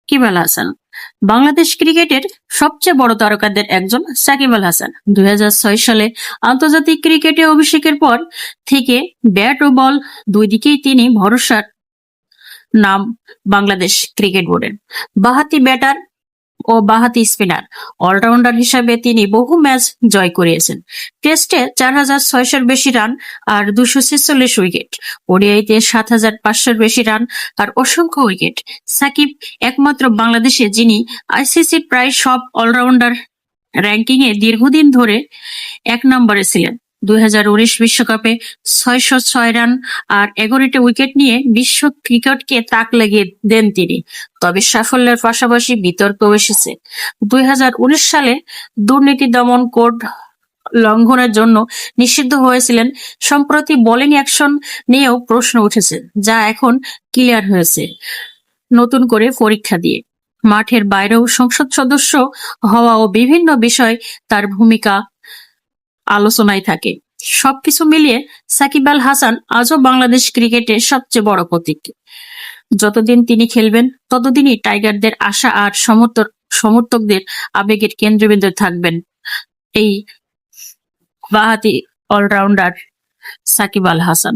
সাকিব আল হাসান বাংলাদেশ ক্রিকেটের সবচেয়ে বড় তারকাদের একজন। সাকিব আল হাসান 2006 সালে আন্তর্জাতিক ক্রিকেটে অভিষেকের পর থেকে ব্যাট ও বল দুই দিকেই তিনি ভরসার নাম বাংলাদেশ ক্রিকেট বোর্ডের। বাঁহাতি ব্যাটার ও বাঁহাতি স্পিনার অলরাউন্ডার হিসাবে তিনি বহু ম্যাচ জয় করিয়েছেন। টেস্টে 4,600-এর বেশি রান আর 246 উইকেট, ওডিআইতে 7,500-এর বেশি রান আর অসংখ্য উইকেট। সাকিব একমাত্র বাংলাদেশে যিনি আইসিসির প্রায় সব অলরাউন্ডার র্যাঙ্কিংয়ে দীর্ঘদিন ধরে 1 নম্বরে ছিলেন। 2019 বিশ্বকাপে 606 রান আর 11টি উইকেট নিয়ে বিশ্ব ক্রিকেটকে তাক লাগিয়ে দেন তিনি। তবে সাফল্যের পাশাপাশি বিতর্কও এসেছে। 2019 সালে দুর্নীতি দমন কোড লঙ্ঘনের জন্য নিষিদ্ধ হয়েছিলেন। সম্প্রতি বোলিং অ্যাকশন নিয়েও প্রশ্ন উঠেছে, যা এখন ক্লিয়ার হয়েছে নতুন করে পরীক্ষা দিয়ে। মাঠের বাইরেও সংসদ সদস্য হওয়া ও বিভিন্ন বিষয় তার ভূমিকা আলোচনায় থাকে। সবকিছু মিলিয়ে সাকিব আল হাসান আজও বাংলাদেশ ক্রিকেটের সবচেয়ে বড় প্রতীক। যতদিন তিনি খেলবেন ততদিনই টাইগারদের আশা আর সমর্থকদের আবেগের কেন্দ্রবিন্দু থাকবেন এই বাঁহাতি অলরাউন্ডার সাকিব আল হাসান।